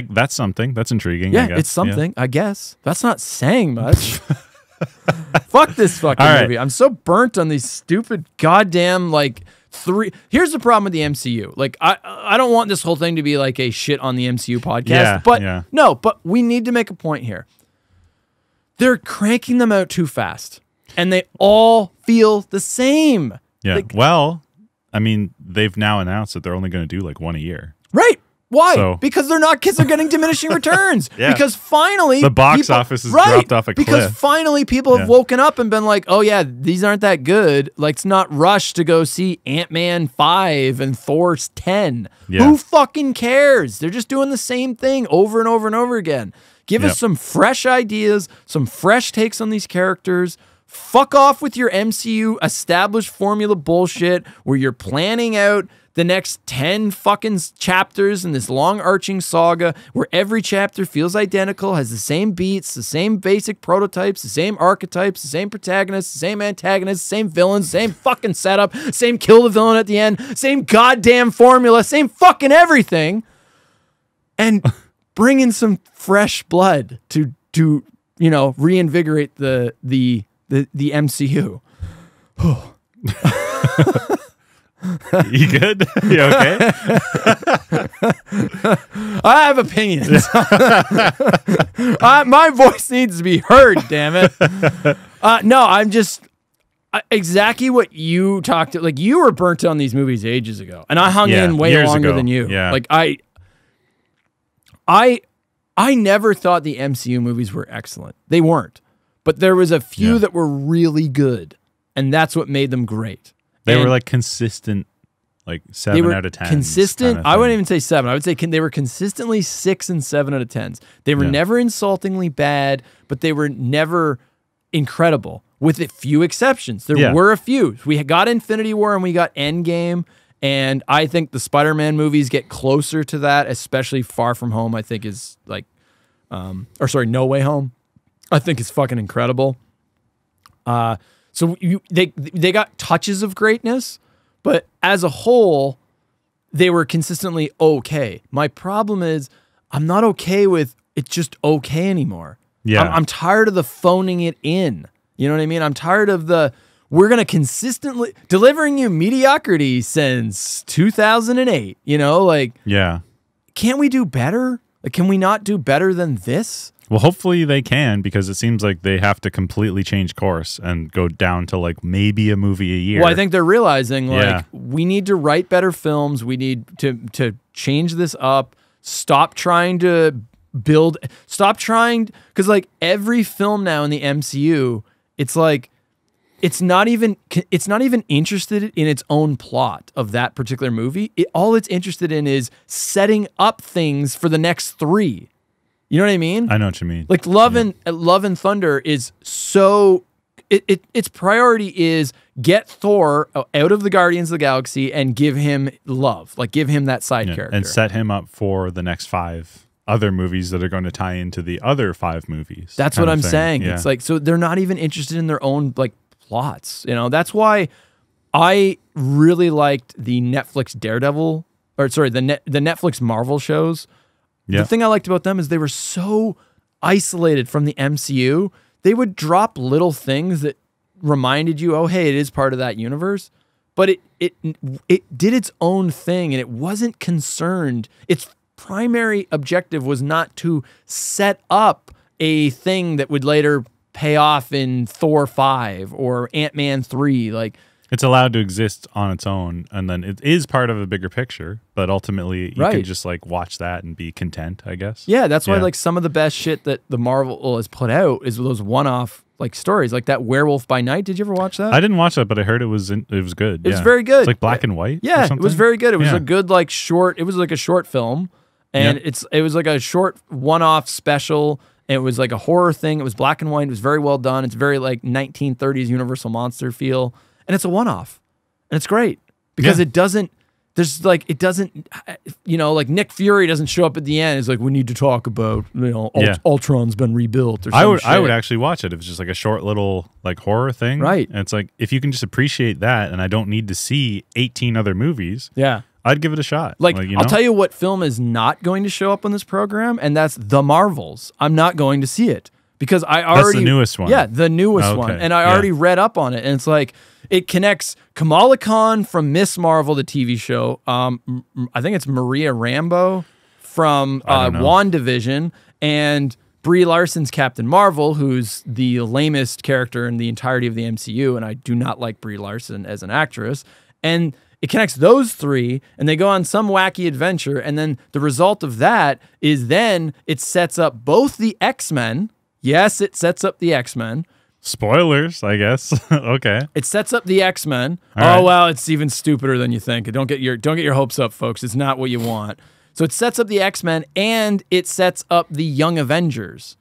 That's something. That's intriguing. Yeah, I guess. it's something. I guess that's not saying much. Fuck this fucking movie. I'm so burnt on these stupid goddamn like three. Here's the problem with the MCU. Like I don't want this whole thing to be like a shit on the MCU podcast. Yeah, but no, but we need to make a point here. They're cranking them out too fast, and they all feel the same. Yeah. Like, well, I mean, they've now announced that they're only going to do like one a year. Right. Why? So, because they're not kids are getting diminishing returns. Yeah. Because finally the box office has dropped off a cliff. Because finally people have woken up and been like, oh yeah, these aren't that good. Like, it's not rush to go see Ant-Man 5 and Thor 10. Yeah. Who fucking cares? They're just doing the same thing over and over and over again. Give us some fresh ideas, some fresh takes on these characters. Fuck off with your MCU established formula bullshit where you're planning out the next 10 fucking chapters in this long arching saga where every chapter feels identical, has the same beats, the same basic prototypes, the same archetypes, the same protagonists, the same antagonists, same villains, same fucking setup, same kill the villain at the end, same goddamn formula, same fucking everything. And bring in some fresh blood to you know, reinvigorate the MCU. You good? You okay? I have opinions. My voice needs to be heard, damn it. No, I'm just exactly what you talked to. Like, you were burnt on these movies ages ago, and I hung in way longer than you. Yeah. Like, I never thought the MCU movies were excellent. They weren't. But there was a few that were really good, and that's what made them great. They were like consistent, like 7 out of 10. Consistent. I wouldn't even say 7. I would say they were consistently 6 and 7 out of 10s. They were never insultingly bad, but they were never incredible, with a few exceptions. There were a few. We got Infinity War and we got Endgame, and I think the Spider-Man movies get closer to that, especially Far From Home, I think is like, or sorry, No Way Home. I think is fucking incredible. So they got touches of greatness, but as a whole, they were consistently okay. My problem is I'm not okay with it's just okay anymore. Yeah. I'm tired of the phoning it in. You know what I mean? I'm tired of we're going to consistently delivering you mediocrity since 2008. You know, like, can't we do better? Like, can we not do better than this? Well, hopefully they can, because it seems like they have to completely change course and go down to like maybe a movie a year. Well, I think they're realizing like we need to write better films. We need to change this up. Stop trying to build. Stop trying, because like every film now in the MCU, it's like it's not even interested in its own plot of that particular movie. All it's interested in is setting up things for the next 3. You know what I mean? I know what you mean. Like Love and Thunder is so its priority is get Thor out of the Guardians of the Galaxy and give him love, like give him that side character and set him up for the next 5 other movies that are going to tie into the other 5 movies. That's what I'm saying. Yeah. It's like, so they're not even interested in their own like plots. You know, that's why I really liked the Netflix Daredevil, or sorry, the Netflix Marvel shows. The thing I liked about them is they were so isolated from the MCU. They would drop little things that reminded you, oh, hey, it is part of that universe. But it did its own thing, and it wasn't concerned. Its primary objective was not to set up a thing that would later pay off in Thor 5 or Ant-Man 3. Like, it's allowed to exist on its own, and then it is part of a bigger picture, but ultimately you can just like watch that and be content, I guess. Yeah, that's why like some of the best shit that the Marvel has put out is those one-off like stories, like that Werewolf by Night. Did you ever watch that? I didn't watch that, but I heard it was good. It was very good. It's like black and white. Yeah, it was very good. It was a good like short. It was like a short film, and it was like a short one-off special. And it was like a horror thing. It was black and white. It was very well done. It's very like 1930s Universal Monster feel. And it's a one-off. And it's great. Because it doesn't, you know, like Nick Fury doesn't show up at the end. It's like, we need to talk about, you know, Ultron's been rebuilt or something. I would actually watch it if it's just like a short little like horror thing. Right. And it's like, if you can just appreciate that and I don't need to see 18 other movies. Yeah. I'd give it a shot. Like I'll tell you what film is not going to show up on this program, and that's The Marvels. I'm not going to see it because I already... That's the newest one. Yeah, the newest one. And I already read up on it, and it's like, it connects Kamala Khan from Miss Marvel, the TV show. I think it's Maria Rambeau from WandaVision, and Brie Larson's Captain Marvel, who's the lamest character in the entirety of the MCU, and I do not like Brie Larson as an actress. And it connects those three, and they go on some wacky adventure, and then the result of that is then it sets up both the X-Men. Yes, it sets up the X-Men. Spoilers, I guess. Okay. It sets up the X-Men. All right. Well, it's even stupider than you think. Don't get your hopes up, folks. It's not what you want. So it sets up the X-Men, and it sets up the Young Avengers.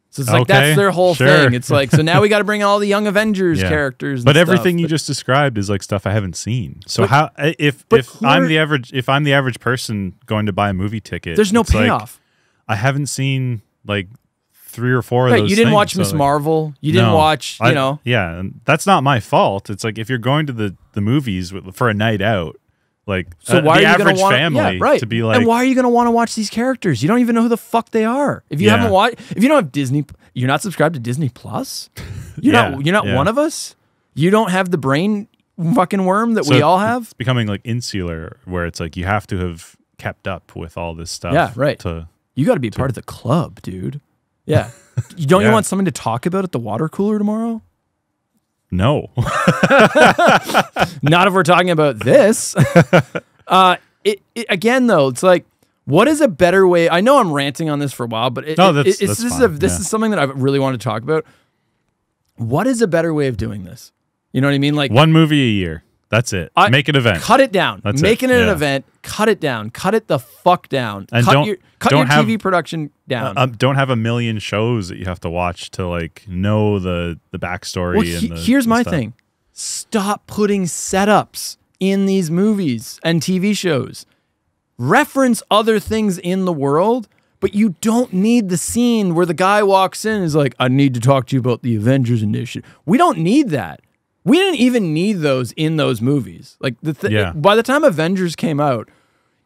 So it's like that's their whole thing. It's like, so now we got to bring all the Young Avengers characters. But everything you just described is like stuff I haven't seen. So if I'm the average person going to buy a movie ticket, there's no payoff. Like, I haven't seen like 3 or 4 of those. You didn't things, watch Miss Marvel. You didn't watch. Yeah, and that's not my fault. It's like if you're going to the movies for a night out. Like, so why the are you average family to be like, and why are you going to want to watch these characters? You don't even know who the fuck they are. If you haven't watched, if you don't have Disney, you're not subscribed to Disney Plus. You're not one of us. You don't have the brain fucking worm that we all have. It's becoming like insular, where it's like you have to have kept up with all this stuff. Yeah, right. You got to be part of the club, dude. Yeah. You want something to talk about at the water cooler tomorrow? No. Not if we're talking about this. Again, though, it's like, what is a better way? I know I'm ranting on this for a while, but this is something that I really want to talk about. What is a better way of doing this? You know what I mean? Like, one movie a year. That's it. Make an event. Cut it down. Make it an event. Cut it down. Cut it the fuck down. And cut your TV production down. Don't have a million shows that you have to watch to like know the backstory. Here's my thing. Stop putting setups in these movies and TV shows. Reference other things in the world, but you don't need the scene where the guy walks in and is like, I need to talk to you about the Avengers Initiative. We don't need that. We didn't even need those in those movies. Like by the time Avengers came out,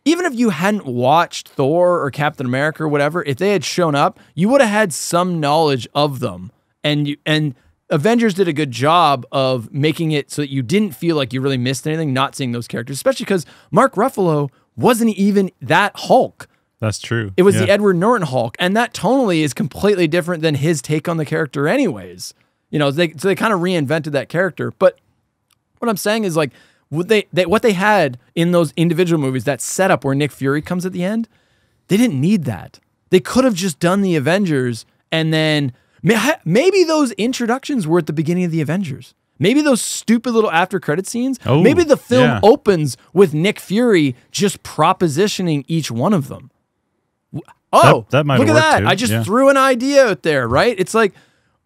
even if you hadn't watched Thor or Captain America or whatever, if they had shown up, you would have had some knowledge of them. And Avengers did a good job of making it so that you didn't feel like you really missed anything not seeing those characters, especially because Mark Ruffalo wasn't even that Hulk. That's true. It was the Edward Norton Hulk, and that tonally is completely different than his take on the character anyways. You know, they kind of reinvented that character. But what I'm saying is, like, what they had in those individual movies, that setup where Nick Fury comes at the end, they didn't need that. They could have just done the Avengers, and then maybe those introductions were at the beginning of the Avengers. Maybe those stupid little after credit scenes. Maybe the film opens with Nick Fury just propositioning each one of them. That might look at that. Too. I just threw an idea out there, right? It's like,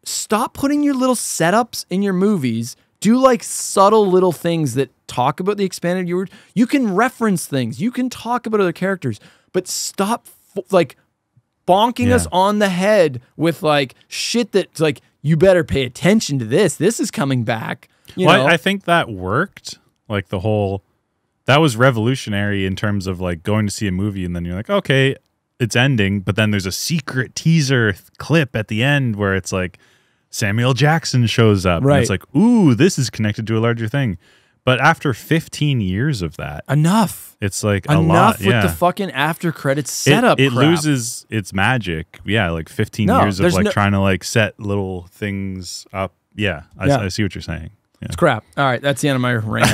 stop putting your little setups in your movies. Do like subtle little things that talk about the expanded universe. You can reference things. You can talk about other characters, but stop like bonking us on the head with like shit that's like, you better pay attention to this. This is coming back. You know? I think that worked. Like that was revolutionary in terms of like going to see a movie and then you're like, okay, it's ending, but then there's a secret teaser clip at the end where it's like Samuel Jackson shows up. Right. And it's like, ooh, this is connected to a larger thing. But after 15 years of that, enough. It's like enough a lot. with the fucking after credits setup. It loses its magic. Yeah, like 15 years of like trying to like set little things up. Yeah, I see what you're saying. Yeah. It's crap. All right, that's the end of my rant.